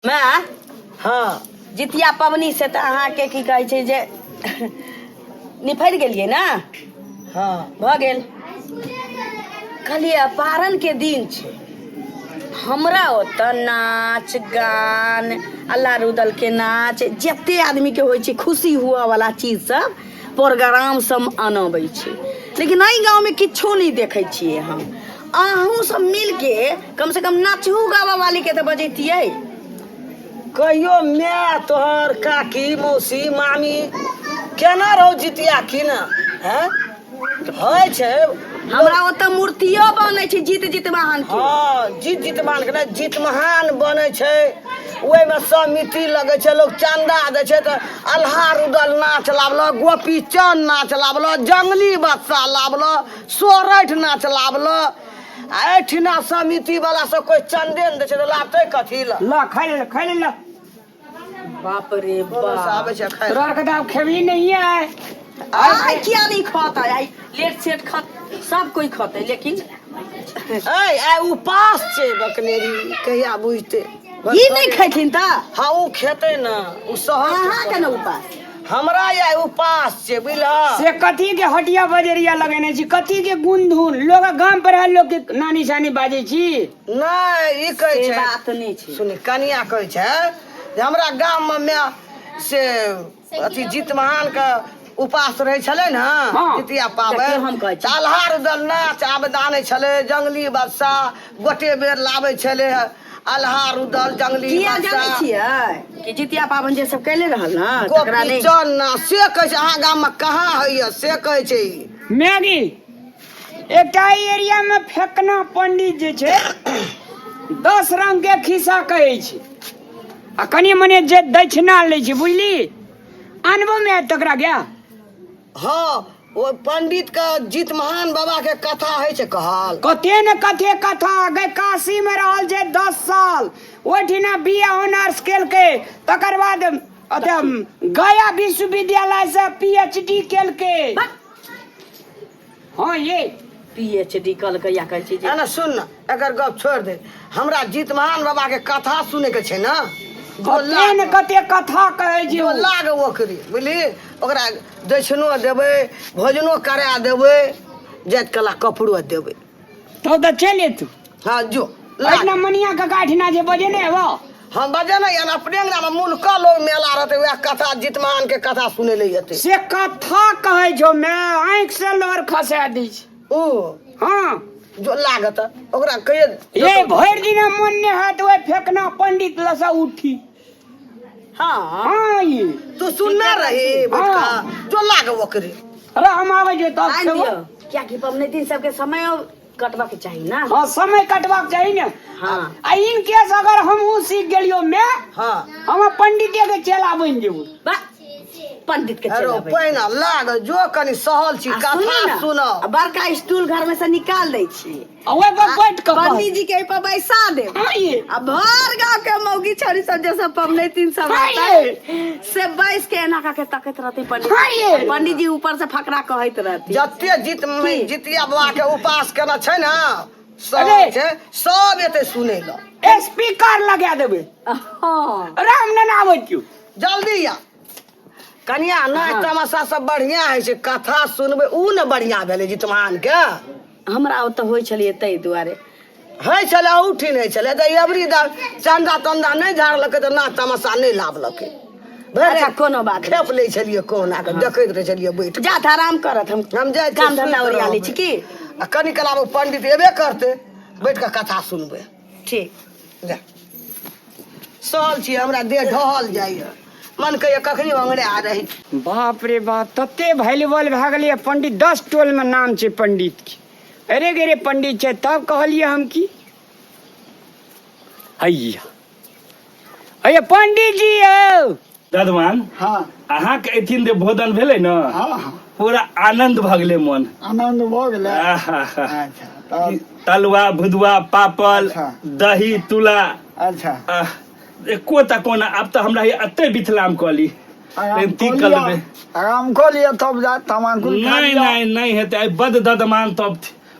मैं हाँ जितिया पबनी से तो अहाँके की कहै छै जे निफर गेलिए ना। हाँ भ गेल कहलिए पारण के दिन छै हमरा ओतऽ नाच गान अल्लाह रुदल के नाच जते आदमी के होइ छै खुशी हुआ वाला चीज सब प्रोग्राम सब अनबै छै, लेकिन एहि गाँव में किछो नहीं देखे छियै हम। अहूँ सब मिल के कम से कम नाचहू गावा वाली के तो बजैतियै। कहियो मैं तोहर काकी मौसी मामी केना रहो जितिया की ना है होय छै। हमरा ओतऽ मूर्तियो बनै छै जीत जितवाहन के। हाँ जीत जितमान के जीत महान बने छै, ओहि में समिति लगे छै, लोग चंदा दे छै तो अल्हा रुदल नाच लावलो, गोपी चंद नाच लावलो, जंगली बच्चा लावलो, सोरठ नाच लावलो। एठिना समिति वाला सब कोई चंदे न दे छै तो लाते कथी ला ला खाई ले ला। बाप रे बाप आबे छै खाय तोरा के दाब खेबी नहीं है। आई क्या नहीं खाता आई लेट सेट खा सब कोई खाते लेकिन आई उपास छै बकनेरी कहिया बुझते ई नहीं खैथिन त हाँ उ खेते ना उ सहर अहाँ के न उपास हमरा या उपास छै बुझला। से कथी के हटिया बजरिया लगेने छी, कथी के गुनधुन लोग गांव पर लोग के नानी सानी बाजे छी। नहीं ई कहै से छै बात नहीं छै। सुनी कनिया कहै छै जे हमरा गाम में से अथी जीत महान के उपास रहे छले ना हाँ। जितिया देखियौ पावे हम कहै छी। अल्हार दल नाच आबदाने छले, जंगली बच्चा गोटे बेर लावे छले, अल्हार उदल जंगली किया जानै बच्चा छियै कि जितिया पाबन जे सब कैले रहल ना तकरा गोपी नहीं चंद ना से कहै छै अहाँ गाम में कहाँ होइए से कहै छै। मैगी एकटा एरिया में फेकना पंडित जे छै 10 रंग के खिस्सा कहै छै आ कनी मने जे दक्षिणा लै छै बुझली। अनबो में तकरा गया हाँ वो पंडित का जीत महान बाबा के कथा है छै कहल कते न कथे कथा गए काशी में रहल जे 10 साल ओठिना बिया ऑनर्स केल के तकर बाद अते गया विश्वविद्यालय से पीएचडी केल के। हाँ ये पीएचडी कल के या कहै छै जे है ना। सुन ना अगर गप छोड़ दे हमरा जीत महान बाबा के कथा सुने के छै ना कते न कते कथा कहै छै जो लाग ओकरी बुझली ओकरा दक्षिणो देबै भोजनो करा देबै जात कला कपड़ो देबै। तो चले तू हाँ जो इतना मनिया का गाठिना जे बजे ने वो हम बजे ना यानी अपने अंगना में मुल्का लोग मेला रहते वह कथा जीत महान के कथा सुने ले जेते से कथा कहै छो मैं आंख से लोर खसा दी छी। ओ हाँ जो लागत ओकरा कहिए ये भर दिन मन ने हाथ वो फेंकना पंडित लसा उठी। हाँ हाँ ये तू सुनना रही बटका हाँ। जो लाग ओकरी अरे हम आवे जे तब आइन से वो। दियौ क्या कि पबनी दिन सबके समय कटबा के चाहिए ना। हाँ समय कटवा चाहिए ना। हाँ आ इन केस अगर हम सीख गेलियो मैं हाँ हम पंडित के चेला बन जेबू। बा पंडित के अरे चला पहिना लाग जो कनी सहल छी कथा सुनो बड़का स्टूल घर में से निकाल दै छी ओए पर बैठ के पंडित जी के पर बैसा दे हाँ ये अब भर गांव के मौगी छोरी सब जैसे पबनी तीन सब हाँ आता ये। है, से बैस के एना का के तकत रहती पंडित हाँ ये। पंडित जी ऊपर से फकरा कहत रहती जते जितिया बाबा के उपास केना छै ना सब अरे। छै सब एते सुने ला स्पीकर लगा देबे। हाँ राम न आवे क्यों जल्दी या कनिया नाच हाँ। तमाशा सब बढ़िया है छै कथा सुनबे उ न बढ़िया भेले जितमान के हमरा ओतऽ होइ छलिए तै दुआरे है छले उठी नहीं छले त एवरी दा चंदा तंदा नहीं झाड़लके त नाच तमाशा नहीं लावलके अच्छा कोनो बात नहीं। खेप ले छलिए कोना के देखैत रहे छलिए बैठ के। जा आराम करत हम जाय काम धंधा ओरिया लै छी की आ कनी कला में पंडित एबे करते बैठ के कथा सुनबे ठीक जा सहल छी हमरा देह ढहल जाइए मन कहिए कखनी अंगड़े आ रही। बाप रे बाप तते वैल्यूबल भए गेलिए पंडित 10 टोल में नाम छै पंडित के। अरे गेरे पंडित छै तब कहलिए हम की अय्या अये पंडित जी यौ ददवान हाँ अहाँ के एथिन जे भोजन भेलै न हाँ हाँ पूरा आनंद भ गेलै मन। आनंद भ गेलै। आहा, अच्छा तब तलुआ भुदुआ पापड़ अच्छा। दही तुला अच्छा एको तक कोना अब तो हमरा अते बिथलाम कहली आराम को लिया तब जा तमाकुल खा नहीं लिया। नहीं नहीं हेतै बद ददमान तब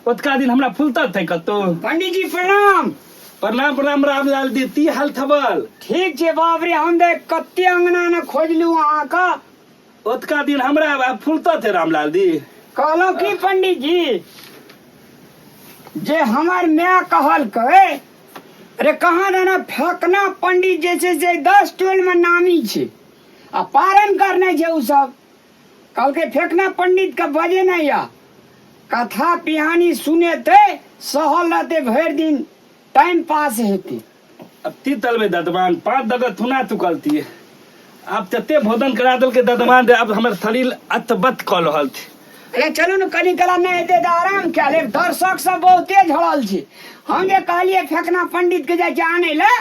ओतका दिन हमरा फुलता थे कतो। पंडित जी प्रणाम। प्रणाम प्रणाम रामलाल दी ती हाल थबल ठीक छै बाप रे, हम देख कते अंगना ने खोजलू अहाँ का। ओतका दिन हमरा अब फूलता थे रामलाल दी। कहलो की पंडित जी, जे हमार माय कहल के अरे कहाँ रहना फेकना पंडित जैसे से 10 टोल में नामी छै आ पारण करने छै उ सब। कल के फेकना पंडित का बजे नहीं या कथा पिहानी सुने थे, सहल रहते भर दिन, टाइम पास हेते। अब ती तलबे ददमान 5 दगत थुना तुकलती है। अब तते भोजन करा दल के ददमान दे, अब हमर शरीर अतबत कल रहल थी। अरे चलू न कनी कला नहीं हेते तो आराम क्या ले, दर्शक सब बहुते झड़ल छै। हम जे कहलिए फेकना पंडित के जाय आने ले,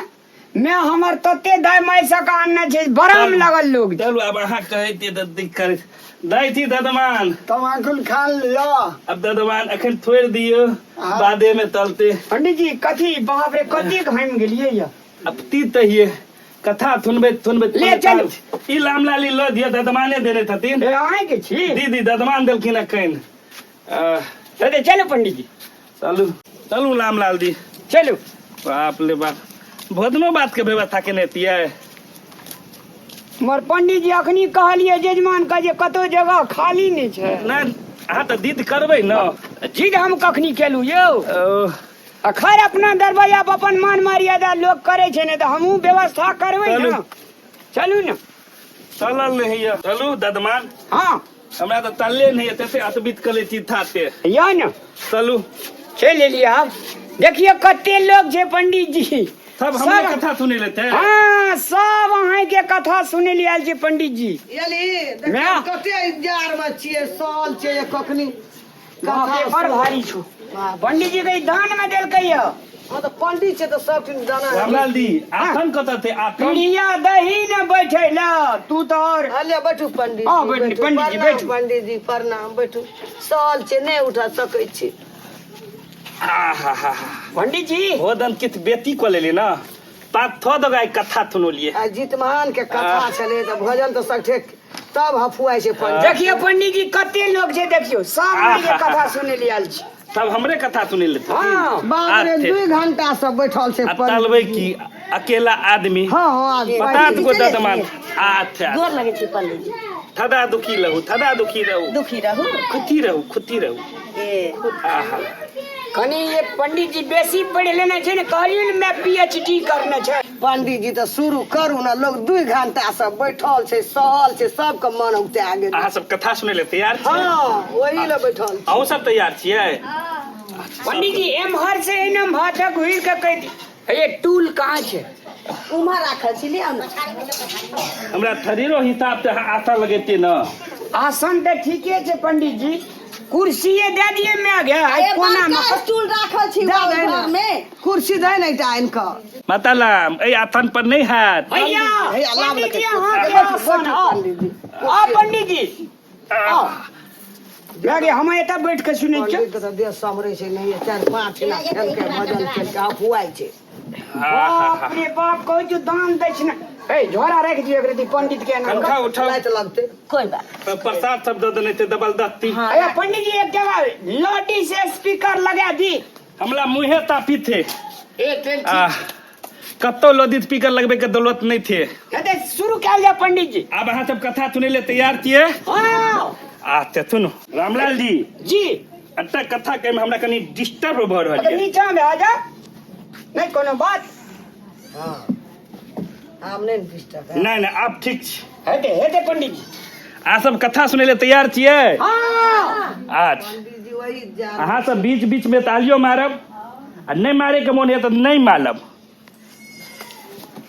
मैं हमर तते दाय माय सका आनने छै, बराम लगल लोग। चलू अब अहाँ कहते त दिक्कत दै थी ददमान। तमाकुल खा लियो। अब ददमान अखन छोड़ दियो, बादे में तलते। पंडित जी कथी बाप रे कते घाम गेलिए या। अब ती तहिए कथा थुनबे ले चलू। ई लामलाली ल दिया ददमाने देने थतिन। ए आए के छी दीदी ददमान देलखिन अखन। अरे चलो पंडित जी, चलू चलू लामलाल दी। चलो। बाप ले बाप, भोजनो बात के व्यवस्था केने तियै। मोर पंडित जी अखनी कहलिए जजमान का जे कतो जगह खाली नहीं छै। ना अहाँ त दीद करबै न। जिद हम कखनी केलू यो। ओ, खैर अपना दरवाजा पर अपन मान मर्यादा लोग करे छै ने, तो हमहू व्यवस्था करबै चलू। न। चलू न। चलल नहीं है। चलू ददमान, हाँ हमरा त तल्ले नहीं है, तते अतबित कले छी थाते। या न चलू चल एलिए। आप देखिए कते लोग छै पंडित जी, सब हमरे कथा सुने लेते। हाँ सब अहाँ के कथा सुने लिया छै पंडित जी। यली मैं? कते इंतजार में छियै, साल छै कखनी बाप रे बड़ भारी छो। पंडित जी के दान में देलकै या। हाँ तो पंडित छै तो सब दिन जाना है। रामलाल दी आखन कत थे आखन। पीढ़िया दही न बैठे ला तू तो और। अले बैठू पंडित हाँ, जी, पंडित जी, प्रणाम बैठू। पंडित जी प्रणाम, बैठू। साल छै नहीं उठा सकै छी। पंडित जी भोजन कित बेटी को ले ना, पात थो दगाई कथा सुनो लिए। आ जितमान के कथा छले तो भजन तो सकठे तब हफुआई छै पंडित। देखिए पंडित जी कते लोग छै, देखियो सब अहाँ के कथा सुने लिया छै। सब हमरे कथा सुने लेते। हाँ बाप रे आते। 2 घंटा सब बैठल छै पंडित। तलबै की अकेला आदमी। हाँ हाँ पता तुको ददमान आथे गोर लगे छी पंडित जी। थदा दुखी रहू, थदा दुखी रहू, दुखी रहू। खुती रहू। ए आहा कनी ये पंडित जी बेसी पढ़ लेने छै ने, कहलियो मैं पीएचडी करने छै। पंडित जी तो शुरू करू ना, लोग 2 घंटा सब बैठल छै, सहल छै, सबके मन उगते आ गेल। अहाँ सब कथा सुने ले तैयार छी? हाँ वही ले बैठल छी। अहूँ सब तैयार छियै? पंडित जी एम्हर से एनम भाटक हुई के कह दी ये टूल कहाँ छै? उम्हर राखल छी, ले आउ न। हमरा शरीरो हिसाब से आशा लगेते न। आसन तो ठीके छै पंडित जी, कुर्सिये दे दिए मैं गया ए कोना में। बड़का स्टूल राखल छी दे घर दे ना। में। कुर्सी दे नहीं टा इनका। मतलब ए आथन पर नहीं है। भैया भैया, लाभ पंडित जी लगे। अहाँ के बैठू, आसन बैठू, आओ। पंडित जी। आ पंडित जी आओ। लगे हम एता बैठ के सुनै छियै। पंडित तो देह समरे छै नहीं, 4-5 ना खेल के भजन खेल के हफुआई छै। बाप रे बाप कहै जो दान दै छै ना। ए झोरा रख दियो एकरे पंडित के नाम कनखा उठाओ, लाइट लगते। कोई बात। प्रसाद सब दे देने थे दबलदस्ती। हाँ। अरे पंडित जी एक जगह लोटी से स्पीकर लगा दी। हमला मुहे तापी थे। एक कत्तो लोदी स्पीकर लगबे के दौलत नहीं थे। कहते शुरू कर जा पंडित जी। अब अहाँ सब कथा सुने ले तैयार छियै? हाँ आते सुनो रामलाल जी, जी अत्ता कथा के में हमरा कनी डिस्टर्ब भ रहल अगर है। नीचा में आ जा, नहीं कोनो बात। हाँ आम नहीं डिस्टर्ब है। नहीं नहीं आप ठीक छी। हेते हेते पंडित जी। अहाँ सब कथा सुने ले तैयार छियै? हाँ आज पंडित जी वही जा। अहाँ सब बीच बीच में तालियो मारब, आ नहीं मारे के मोन है तो नहीं मारब।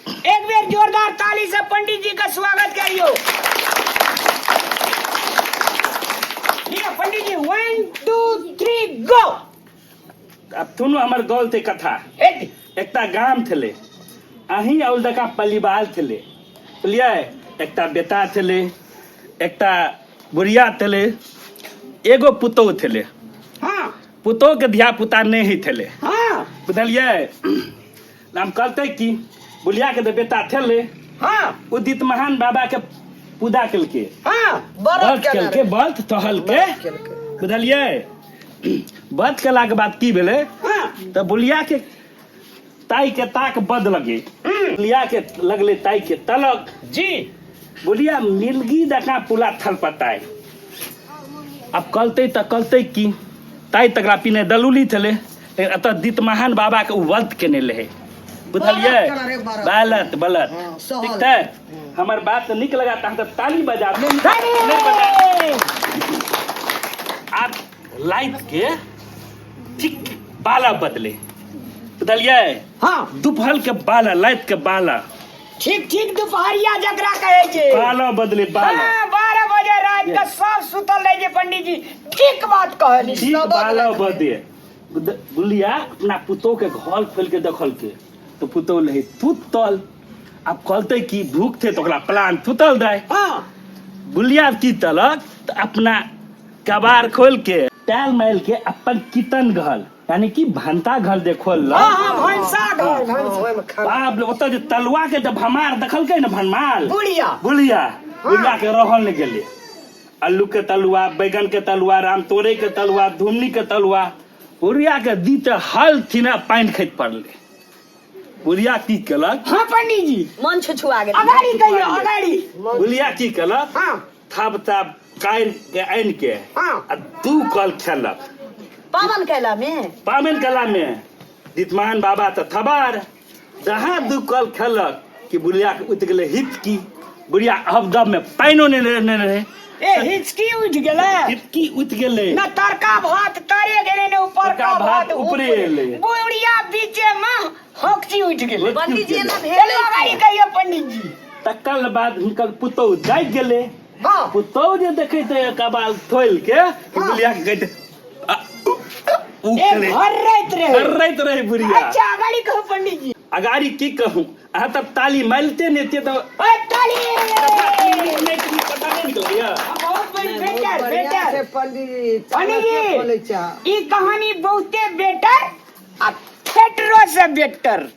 एक बार जोरदार ताली से पंडित जी का स्वागत करियो। ये पंडित जी 1 2 3 गो। अब तुनु हमर गौल थे कथा। हेते एकटा गाम थले, अहीं और दका परिवार थले, बुझलिए? एकटा बेटा थले, एकटा बुढ़िया थले, एगो पुतोह थले। हाँ पुतोह के धिया पुता नहीं ही थले, हाँ बुझलिए? हम कहते कि बुढ़िया के तो बेटा थले, हाँ उदित महान बाबा के पूजा केलके, हाँ बरत केलके, व्रत टहल के, बुझलिए? व्रत केला के बाद की भेले? हाँ तो बुढ़िया के ताई के ताक बद लगे लिया के लगले ताई के तलक जी बोलिया मिलगी देखा पुला थल पताए अब कलते की ताई तकरा पीने दलुली थले अत दितमहान बाबा के वध केने ले बुझलिए बालत बलत ठीक है हमार बात तो निक लगा तो ताली बजा आप लाइट के ठीक बाला बदले बुझलिए हाँ दोपहर के बाला लाइट के बाला ठीक ठीक दोपहरिया जकरा कहे छे बाला बदले बाला हाँ, 12 बजे रात का सब सुतल रहे पंडित जी ठीक बात कहली ठीक बाला बदे बुलिया अपना पुतो के घर खोल के देखल के तो पुतो ले तुतल अब कहते कि भूख थे तो ओकरा प्लान तुतल दे हाँ बुलिया की तलक तो अपना कबार खोल के टाल मैल के अपन कितन घर यानी कि भंता घर देखल ल हाँ हाँ भैंसा घर भैंसा बाप रे ओत जे तलुआ के जब भमार देखल के न भनमाल बुढ़िया बुलिया बुलिया के रहल न गेले आलू के तलुआ बैगन के तलुआ राम तोरे के तलुआ धुमनी के तलुआ बुढ़िया के दीत हल थिना पानी खैत पड़ले बुढ़िया की कलक हाँ पंडित जी मन छुछुआ गेल अगाड़ी कहियो अगाड़ी बुढ़िया की कलक हाँ थाप थाप कायर के आन के हाँ आ दू कल खेलक पावन कैला में पावन कला में दितमान बाबा तो थबार जहाँ दू कल खेलक कि बुढ़िया के उठ गेले हित की बुढ़िया हबदब में पाइनो ने रहे ए हिचकी उठ गेले हितकी उठ गेले न तरका भात तरे गेले ने ऊपर का भात ऊपरे एले बुढ़िया बीचे में हकची उठ गेले पंडित जी ना चलो अगाड़ी कहियो पंडित जी तकल बाद हुनकर पुतौ जाग गेले हाँ पुतौ जे देखे थे कबाल थोल के बुढ़िया के कहते ए भर्रैत रहे बुढ़िया अच्छा अगाड़ी कहो पंडित जी अगाड़ी की कहूँ अहाँ तब ताली मारते नहीं तो ओए ताली पता नहीं निकल बहुत बड़ी बेटर पंडित पंडित जी ई कहानी बहुते बेटर आ थिएटरो से बेटर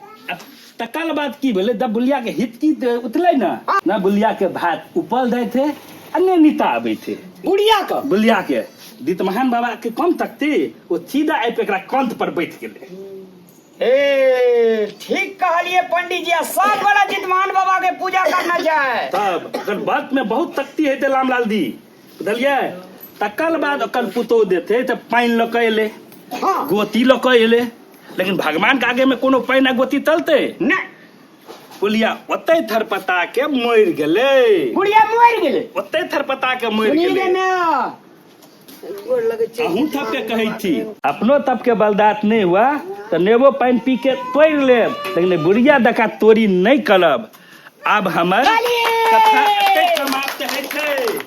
तकल बात की बोले जब बुलिया के हित की उतले ना बुलिया के भात उपल दे थे अन्य नीता आबे थे बुढ़िया का बुलिया के दितमहान बाबा के कम तकते वो सीधा आइ पे एकरा कंठ पर बैठ गेले ए ठीक कहलिए पंडित जी सब बड़ा जितमान बाबा के पूजा करना चाहे तब अगर बात में बहुत तकती है रामलाल दी बुझलिए तकल बाद अकल पुतो देते तो पानी लक एले हाँ गोती लक एले लेकिन भगवान के आगे में कोनो पानी आ गोती तलते न बुलिया ओते थरपता के मर गेले बुढ़िया मर गेले ओते थरपता के मर सुनिए गेले ना अहूँ तब के कही थी अपनो तब के बलदात नहीं हुआ तो नेबो पानी पी के तोड़ लेब लेकिन बुढ़िया दका तोड़ी नहीं करब अब हमर कथा एतेक समाप्त है छै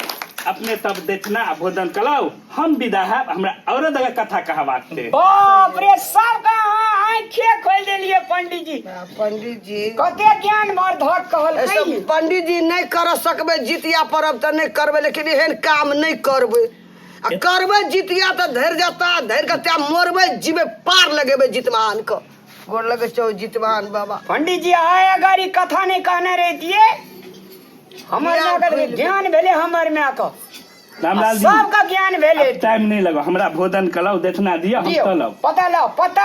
अपने तब देखना भोजन कलाओ हम विदा है हमरा और जगह कथा कहबाक छै बाप रे सब का आंखें खोल देलिए पंडित जी पंडित जी कते ज्ञान वर्धक कहल ऐसे कहिए पंडित जी नहीं कर सकबे जितिया पर्व तो नहीं करबे लेकिन एहन काम नहीं करबे आ करबे जितिया तो धैर जाता धैर के मोरबे जीवे पार लगेबे जितमान को गोर लगे चौ जितमान बाबा पंडित जी आए अगर ई कथा नहीं कहने रहती है हमारे में अगर ज्ञान भेले हमर में को रामलाल जी सबका ज्ञान भेले टाइम नहीं लगा हमरा भोजन कलाओ देखना दिया हम चलब पता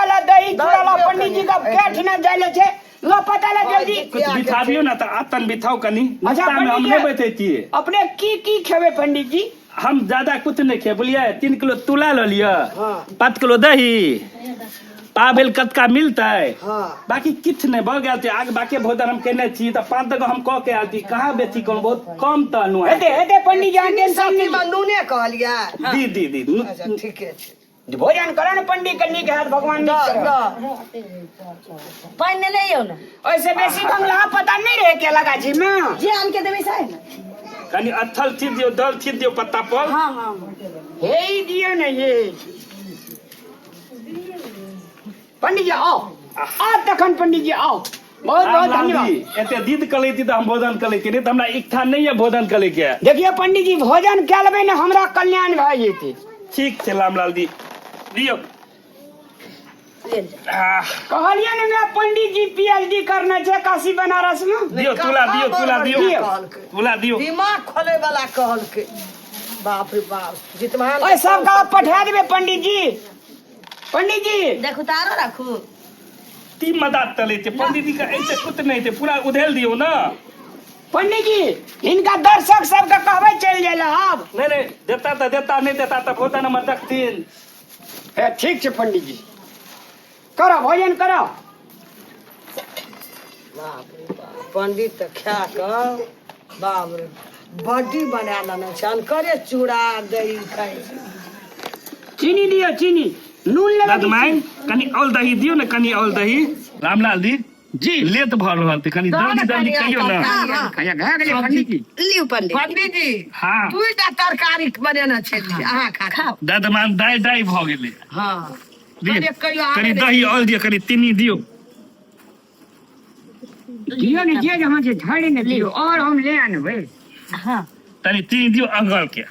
ला दही चूड़ा ला पंडित जी का पेट न जाले छे लो पता ला जल्दी कुछ बिठाबियो ना तो आतन बिठाओ कनी अच्छा, नाश्ता में हम पंडित नहीं जी। बैठे छिए अपने की खेबे पंडित जी हम ज्यादा कुछ नहीं खे बोलिए 3 किलो तुला लो लिया 5 किलो दही पाबेल कतका मिलता है हाँ। बाकी किछ नहीं भ गया आग बाकी भोजन हम केने छी त 5 तक हम कह के आती कहाँ बेची कौन बहुत कम त नु हेते पंडित जी टेंशन नहीं में नूने कहलिया दी अच्छा ठीक है भोजन करो न पंडित कन्नी के हाथ भगवान ने पानी ले यो ना ऐसे बेसी बंगला पता नहीं रहे के लगा जी में जे आन के देबे साहे ना कनी अथल थी दियो दल थी दियो पत्ता पर हां हां हे ही दियो न ये पंडित जी आओ आप तखन पंडित जी आओ बहुत बहुत धन्यवाद एते दीद कले थी त हम भोजन कले थी नहीं त हमरा इच्छा नहीं है भोजन कले के देखिए पंडित जी भोजन क्या लेबे न हमरा कल्याण भए जेते ठीक छै रामलाल दी दियो कहलिए न मैं पंडित जी पीएचडी करना छै काशी बनारस में दियो तुला दियो दिमाग खोले वाला कहल के बाप रे बाप जितमान ओए सब का पठा देबे पंडित जी देखू तारो राखू की मदद चले थे पंडित जी का ऐसे कुछ नहीं थे पूरा उधेल दियो ना पंडित जी इनका दर्शक सबका कहबे चल जाला अब नहीं नहीं देता तो देता नहीं देता तो भोजन में देखतीन ठीक है पंडित जी करो भोजन करो पंडित तो खा कर बाप रे बड्डी बना लेना छन करे चूड़ा दही खाए चीनी दियो चीनी नून लगा दादमाइन कनी और दही दियो ना कनी और दही रामलाल जी जी लेट भर रहल थे कनी जल्दी जल्दी कहियो ना खाया गया गेले पंडित जी लियो पंडित पंडित जी हाँ दुईटा तरकारी बनेना छै अहाँ खा दादमान दाई दाई भ गेले हाँ दियो कहियो कनी दही और दियो कनी चीनी दियो दियो ने जे जहाँ से झाड़ी ने दियो और हम ले आनबे तनी चीनी दियो अंगल के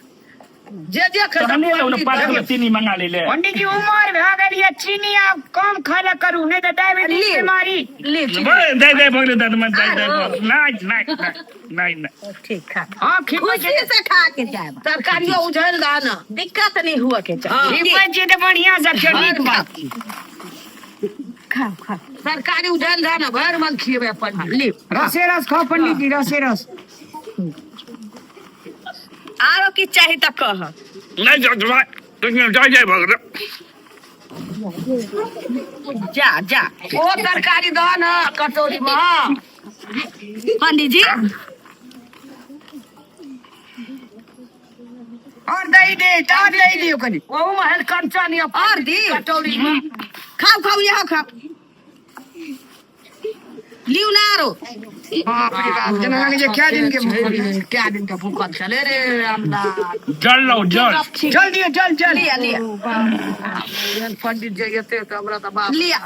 जे जे तो हमने ना 5 किलो चीनी मंगा ले ले पंडित जी उमर भए गेल ये चीनी आप कम खाला करू नहीं तो डायबिटीज ले। बीमारी ले दे दे भगले दादमान दे दे नहीं नहीं नहीं ठीक खा हां खिपा खुशी से खा के जाए तरकारियों उझल दा ना दिक्कत नहीं हुआ के चाहिए खिपा जी तो बढ़िया से ठीक बात खाओ खाओ तरकारी उझल दा ना भर मन खिएबे पंडित लियो रसे रस खाओ पंडित जी रसे रस आरो की चाहिए तो कह नहीं जा भगले जा जा ओ तरकारी दा ना कटोरी में पंडित जी और दही दे और दही दियो कनी ओ महल कंचन या और दी कटोरी में खाओ खाओ यहाँ खाओ लियो ना आरो बाप रे बाप जना लगे जे क्या दिन के भूखल चले रे रामलाल जल लो जल जल दियो जल जल लिया लिया पंडित जी एते तो हमरा तो बाप लिया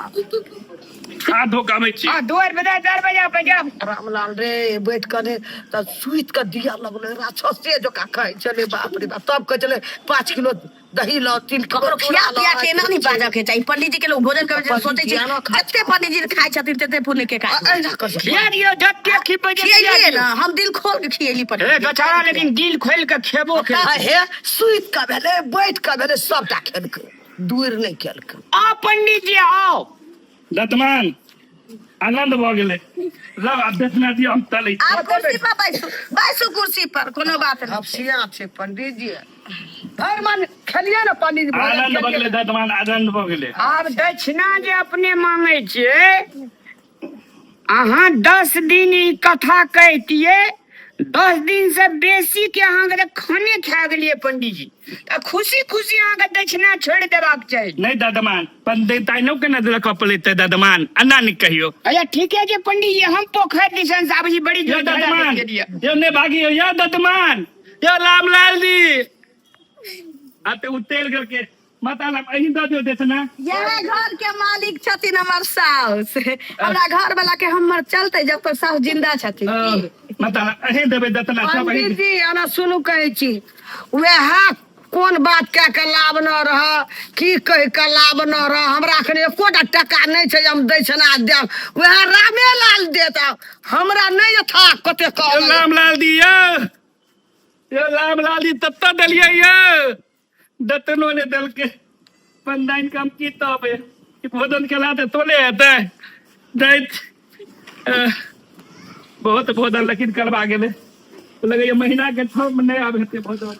खा धोखा में छी हां 2 बजे 4 बजे बजा रामलाल रे बैठ कर तो सुइत का दिया लगले राक्षसे जो का खाए चले बाप रे बाप तब के चले 5 किलो दही लो 3 किलो ककरो खिया पिया के ना नहीं बाजा के चाहिए पंडित जी के लोग भोजन करे छै सोचे छै जत्ते पंडित जी खाए छथिन तते पुण्य के खाए खिया दियो जत्ते खिपा जे खियलिए ना हम दिल खोल के खियली ए पंडित बेचारा लेकिन दिल खोल के खेबो के हे सुइत का भेले बैठ का भेले सबटा खेलक दूर नहीं खेलक आ पंडित जी आओ दतमान आनंद भ गेले लब अब दतना दियो हम चले आप कुर्सी पर बैसो कुर्सी पर कोनो बात नहीं अब सिया छे पंडित जी भर मन खेलिए ना पंडित जी आनंद भ गेले दतमान आनंद भ गेले आब दक्षिणा जे अपने मांगे छिए अहाँ 10 दिन ई कथा कहतिए 10 दिन से बेसी के अहाँ के खाने खा गेलिए पंडित जी त खुशी खुशी अहाँ के दक्षिणा छोड़ देबाक चाही नहीं दादमान पंडित ताइनो के न दिलक पलेते दादमान अन्ना नहीं कहियो अच्छा ठीक है जे पंडित जी हम पोखर दिसन साहब जी बड़ी यो जोर दतमान दे दिया यो ने भागी हो या दतमान यो रामलाल जी आते उतेल करके मतलब अही द दियो देतना यह घर के मालिक छथिन हमर साउस हमरा घर वाला के हमर चलते जब तक साउस जिंदा छथिन मतलब अही देबे दतना सब अही पंडित जी आना सुनू कहै छी वह कोन बात कह के लाभ न रह की कह के लाभ न रह हमरा अखन एकोटा टका नहीं छै हम दै छना देब वह रामे लाल देत हमरा नहीं था कते यो कह रामलाल जी यो रामलाल जी तब तो दलिया यो दतनो ने दल के पंदाइन काम की तो बे भोजन के लाते तोले आते दैत बहुत भोजन लेकिन करवा गेले लगे ये महीना के 6 में नहीं आवे भोजन